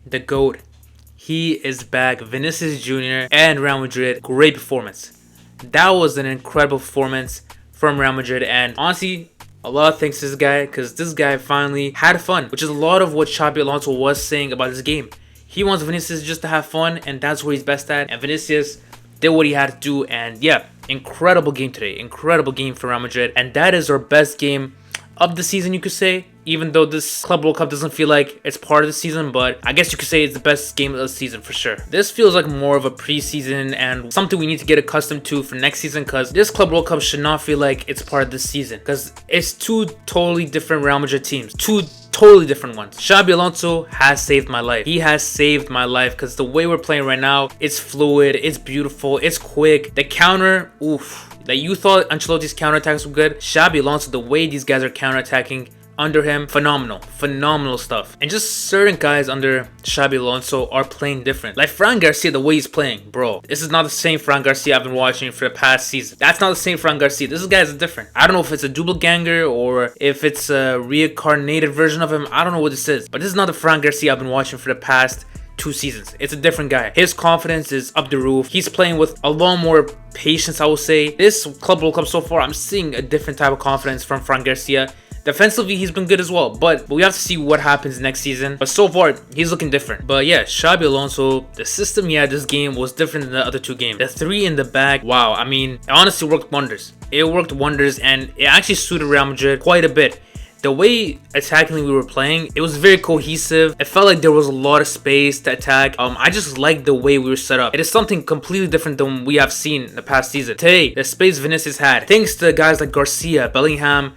the GOAT. He is back. Vinicius Jr. and Real Madrid. Great performance. That was an incredible performance from Real Madrid. And honestly, a lot of thanks to this guy because this guy finally had fun, which is a lot of what Xabi Alonso was saying about this game. He wants Vinicius just to have fun, and that's what he's best at. And Vinicius did what he had to do. And yeah, incredible game today. Incredible game for Real Madrid. And that is our best game of the season, you could say, even though this Club World Cup doesn't feel like it's part of the season, but I guess you could say it's the best game of the season for sure. This feels like more of a preseason and something we need to get accustomed to for next season, because this Club World Cup should not feel like it's part of this season, because it's two totally different Real Madrid teams, two totally different ones. Xabi Alonso has saved my life. He has saved my life because the way we're playing right now, it's fluid, it's beautiful, it's quick. The counter, oof. That you thought Ancelotti's counterattacks were good. Xabi Alonso, the way these guys are counterattacking under him, phenomenal stuff. And just certain guys under Xabi Alonso are playing different. Like Fran Garcia, the way he's playing, bro. This is not the same Fran Garcia I've been watching for the past season. That's not the same Fran Garcia. This guy is different. I don't know if it's a double ganger or if it's a reincarnated version of him. I don't know what this is. But this is not the Fran Garcia I've been watching for the past 2 seasons. It's a different guy. His confidence is up the roof. He's playing with a lot more patience, I will say. This Club World Cup so far, I'm seeing a different type of confidence from Fran Garcia. Defensively, he's been good as well, but we have to see what happens next season. But so far, he's looking different. But yeah, Xabi Alonso, the system he had this game was different than the other 2 games. The 3 in the back, wow, I mean, it honestly worked wonders. It worked wonders, and it actually suited Real Madrid quite a bit. The way attackingly we were playing, it was very cohesive. It felt like there was a lot of space to attack. I just liked the way we were set up. It is something completely different than we have seen in the past season. Today, the space Vinicius had, thanks to guys like Garcia, Bellingham,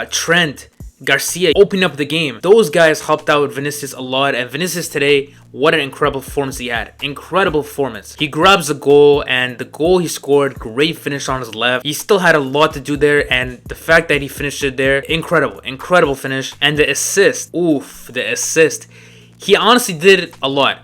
Trent, Garcia opening up the game. Those guys helped out Vinicius a lot, and Vinicius today, what an incredible performance he had. Incredible performance. He grabs the goal, and the goal he scored, great finish on his left. He still had a lot to do there, and the fact that he finished it there, incredible finish. And the assist, oof, the assist. He honestly did a lot.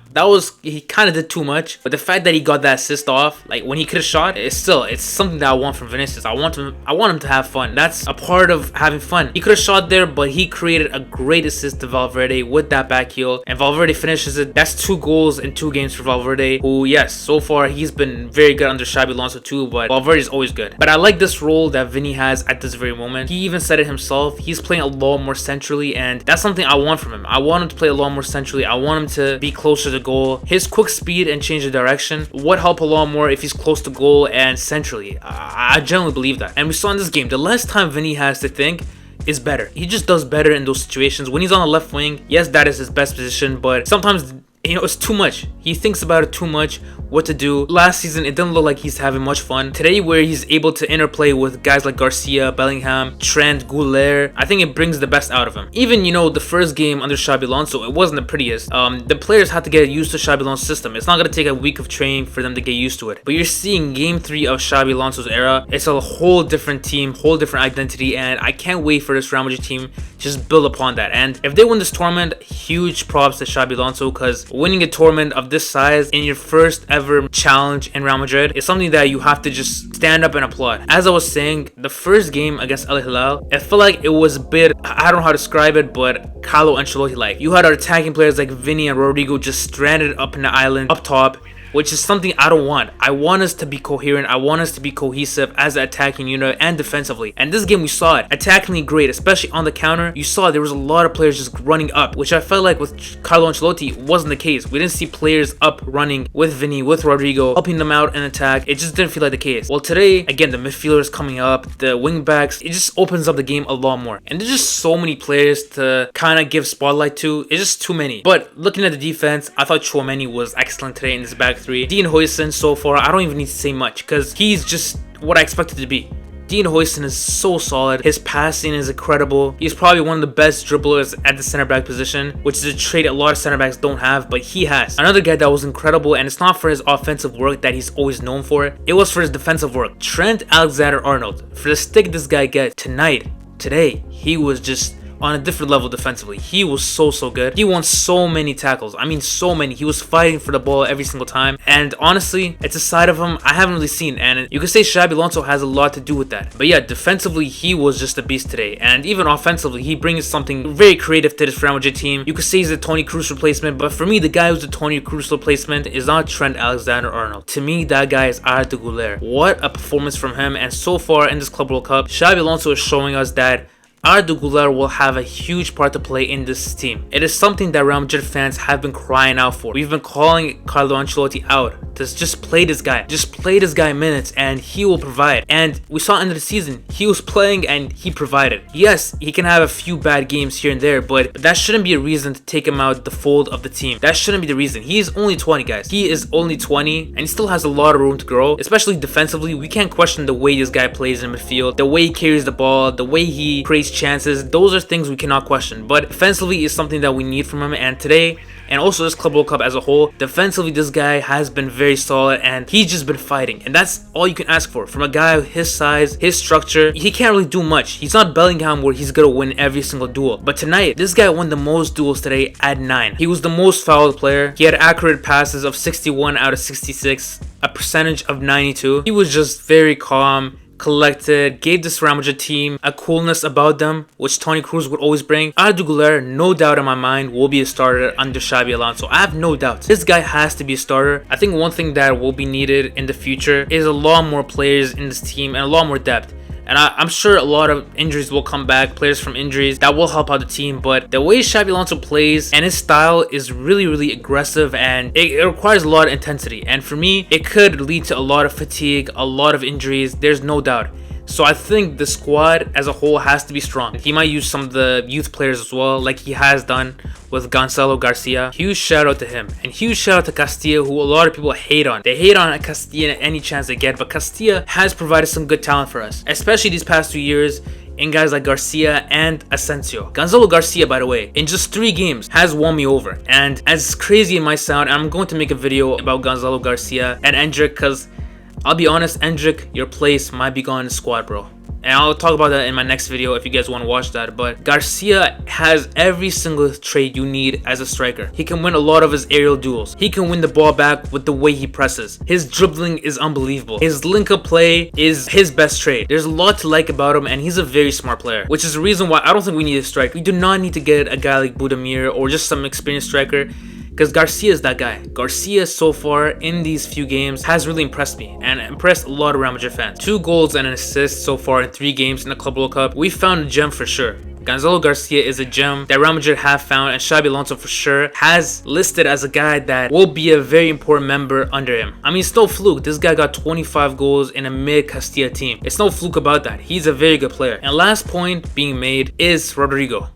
He kind of did too much, but the fact that he got that assist off, like when he could have shot, it's something that I want from Vinicius. I want him to have fun. That's a part of having fun. He could have shot there, but he created a great assist to Valverde with that back heel, and Valverde finishes it. That's 2 goals in 2 games for Valverde, who, yes, so far he's been very good under Xabi Alonso too, but Valverde is always good. But I like this role that Vinny has at this very moment. He even said it himself. He's playing a lot more centrally, and that's something I want from him. I want him to play a lot more centrally. I want him to be closer to goal. His quick speed and change of direction would help a lot more if he's close to goal and centrally. I genuinely believe that. And we saw in this game, the less time Vinny has to think is better. He just does better in those situations. When he's on the left wing, yes, that is his best position, but sometimes, it's too much. He thinks about it too much, what to do. Last season, it didn't look like he's having much fun. Today, where he's able to interplay with guys like Garcia, Bellingham, Trent, Goulet, I think it brings the best out of him. Even, the first game under Xabi Alonso, it wasn't the prettiest. The players had to get used to Xabi Alonso's system. It's not going to take a week of training for them to get used to it. But you're seeing game 3 of Xabi Alonso's era. It's a whole different team, whole different identity, and I can't wait for this Real Madrid team to just build upon that. And if they win this tournament, huge props to Xabi Alonso, because winning a tournament of this size in your first ever challenge in Real Madrid is something that you have to just stand up and applaud. As I was saying, the first game against El Hilal, it felt like it was a bit, I don't know how to describe it, but Carlo Ancelotti-like. You had our attacking players like Vinny and Rodrigo just stranded up in the island up top, which is something I don't want. I want us to be coherent. I want us to be cohesive as an attacking unit and defensively. And this game we saw it. Attackingly great, especially on the counter. You saw there was a lot of players just running up, which I felt like with Carlo Ancelotti wasn't the case. We didn't see players up running with Vinny, with Rodrigo, helping them out in attack. It just didn't feel like the case. Well, today, again, the midfielders coming up, the wing backs, it just opens up the game a lot more. And there's just so many players to kind of give spotlight to. It's just too many. But looking at the defense, I thought Tchouaméni was excellent today in his back 3. Dean Huijsen so far, I don't even need to say much because he's just what I expected to be. Dean Huijsen is so solid. His passing is incredible. He's probably one of the best dribblers at the center back position, which is a trait a lot of center backs don't have, but he has. Another guy that was incredible, and it's not for his offensive work that he's always known for. It was for his defensive work. Trent Alexander-Arnold. For the stick this guy gets today, he was just on a different level defensively. He was so good. He won so many tackles. I mean, so many. He was fighting for the ball every single time. And honestly, it's a side of him I haven't really seen. And you could say Xabi Alonso has a lot to do with that. But yeah, defensively, he was just a beast today. And even offensively, he brings something very creative to this Real Madrid team. You could say he's a Toni Kroos replacement. But for me, the guy who's the Toni Kroos replacement is not Trent Alexander-Arnold. To me, that guy is Arda Güler. What a performance from him. And so far in this Club World Cup, Xabi Alonso is showing us that Arda Güler will have a huge part to play in this team. It is something that Real Madrid fans have been crying out for. We've been calling Carlo Ancelotti out to just play this guy. Just play this guy minutes and he will provide. And we saw end of the season, he was playing and he provided. Yes, he can have a few bad games here and there, but that shouldn't be a reason to take him out the fold of the team. That shouldn't be the reason. He is only 20, guys. He is only 20 and he still has a lot of room to grow, especially defensively. We can't question the way this guy plays in midfield, the way he carries the ball, the way he creates chances. Those are things we cannot question, but defensively is something that we need from him. And today, and also this Club World Cup as a whole, defensively this guy has been very solid and he's just been fighting, and that's all you can ask for from a guy his size, his structure. He can't really do much. He's not Bellingham where he's gonna win every single duel, but tonight this guy won the most duels today at 9. He was the most fouled player. He had accurate passes of 61 out of 66, a percentage of 92. He was just very calm, collected, gave this Real Madrid team a coolness about them, which Toni Kroos would always bring. Arda Güler, no doubt in my mind, will be a starter under Xabi Alonso. I have no doubt. This guy has to be a starter. I think one thing that will be needed in the future is a lot more players in this team and a lot more depth. And I'm sure a lot of injuries will come back, players from injuries, that will help out the team. But the way Xabi Alonso plays and his style is really aggressive, and it requires a lot of intensity. And for me, it could lead to a lot of fatigue, a lot of injuries, there's no doubt. So I think the squad as a whole has to be strong. He might use some of the youth players as well, like he has done with Gonzalo Garcia. Huge shout out to him. And huge shout out to Castilla, who a lot of people hate on. They hate on Castilla any chance they get, but Castilla has provided some good talent for us, especially these past 2 years in guys like Garcia and Asensio. Gonzalo Garcia, by the way, in just 3 games has won me over. And as crazy it might sound, I'm going to make a video about Gonzalo Garcia and Endrick, because I'll be honest, Endrick, your place might be gone in the squad, bro. And I'll talk about that in my next video if you guys want to watch that. But Garcia has every single trait you need as a striker. He can win a lot of his aerial duels. He can win the ball back with the way he presses. His dribbling is unbelievable. His link-up play is his best trait. There's a lot to like about him, and he's a very smart player, which is the reason why I don't think we need a striker. We do not need to get a guy like Budimir or just some experienced striker, because Garcia is that guy. Garcia so far in these few games has really impressed me and impressed a lot of Real Madrid fans. 2 goals and an assist so far in 3 games in the Club World Cup. We found a gem for sure. Gonzalo Garcia is a gem that Real Madrid have found, and Xabi Alonso for sure has listed as a guy that will be a very important member under him. I mean, it's no fluke. This guy got 25 goals in a mid-Castilla team. It's no fluke about that. He's a very good player. And last point being made is Rodrigo.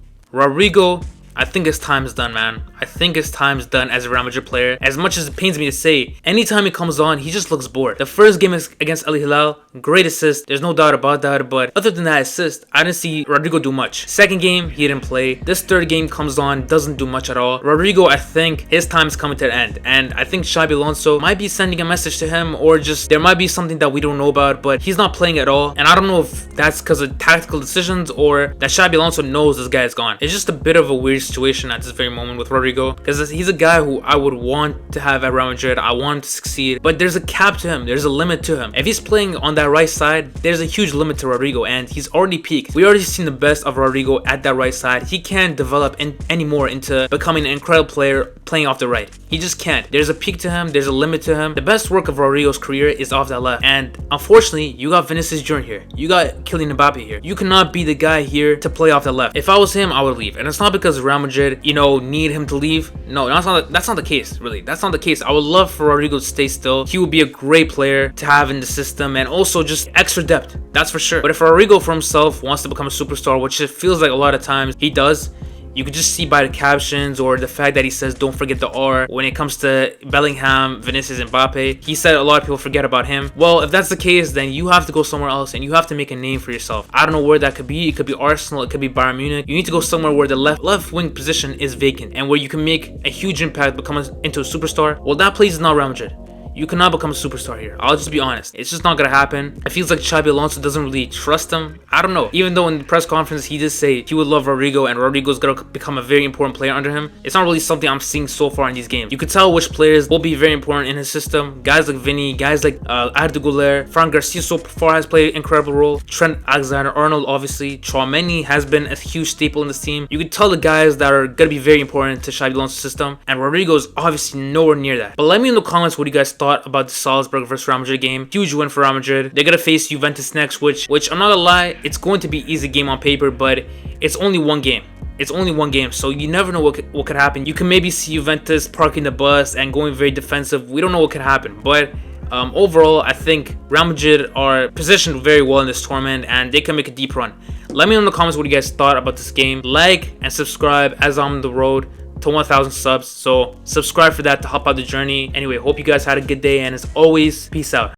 I think his time is done, man. I think his time is done as a Real Madrid player. As much as it pains me to say, anytime he comes on, he just looks bored. The first game is against Al Hilal, great assist. There's no doubt about that. But other than that assist, I didn't see Rodrigo do much. Second game, he didn't play. This third game comes on, doesn't do much at all. Rodrigo, I think his time is coming to an end. And I think Xabi Alonso might be sending a message to him, or just there might be something that we don't know about, but he's not playing at all. And I don't know if that's because of tactical decisions or that Xabi Alonso knows this guy is gone. It's just a bit of a weird situation at this very moment with Rodrigo, because he's a guy who I would want to have at Real Madrid. I want him to succeed, but there's a cap to him. There's a limit to him. If he's playing on that right side, there's a huge limit to Rodrigo, and he's already peaked. We already seen the best of Rodrigo at that right side. He can't develop anymore into becoming an incredible player playing off the right. He just can't. There's a peak to him. There's a limit to him. The best work of Rodrigo's career is off that left, and unfortunately, you got Vinicius Jr. here. You got Kylian Mbappe here. You cannot be the guy here to play off the left. If I was him, I would leave, and it's not because Real Madrid, need him to leave. No, that's not the case, really. That's not the case. I would love for Rodrigo to stay still. He would be a great player to have in the system, and also just extra depth, that's for sure. But if Rodrigo for himself wants to become a superstar, which it feels like a lot of times he does, you could just see by the captions or the fact that he says don't forget the R when it comes to Bellingham, Vinicius, and Mbappe. He said a lot of people forget about him. Well, if that's the case, then you have to go somewhere else and you have to make a name for yourself. I don't know where that could be. It could be Arsenal, it could be Bayern Munich. You need to go somewhere where the left wing position is vacant and where you can make a huge impact, becoming into a superstar. Well, that place is not Real Madrid. You cannot become a superstar here. I'll just be honest. It's just not gonna happen. It feels like Xabi Alonso doesn't really trust him. I don't know. Even though in the press conference he did say he would love Rodrigo and Rodrigo's gonna become a very important player under him, it's not really something I'm seeing so far in these games. You can tell which players will be very important in his system. Guys like Vinny, guys like Arda Güler, Fran Garcia so far has played an incredible role. Trent Alexander-Arnold, obviously. Tchouaméni has been a huge staple in this team. You can tell the guys that are gonna be very important to Xabi Alonso's system, and Rodrigo is obviously nowhere near that. But let me know in the comments what you guys thought about the Salzburg versus Real Madrid game. Huge win for Real Madrid. They're gonna face Juventus next, which I'm not gonna lie, it's going to be an easy game on paper, but it's only one game. It's only one game, so you never know what could happen. You can maybe see Juventus parking the bus and going very defensive. We don't know what could happen, but overall, I think Real Madrid are positioned very well in this tournament and they can make a deep run. Let me know in the comments what you guys thought about this game. Like and subscribe as I'm on the road to 1,000 subs. So subscribe for that to help out the journey. Anyway, hope you guys had a good day, and as always, peace out.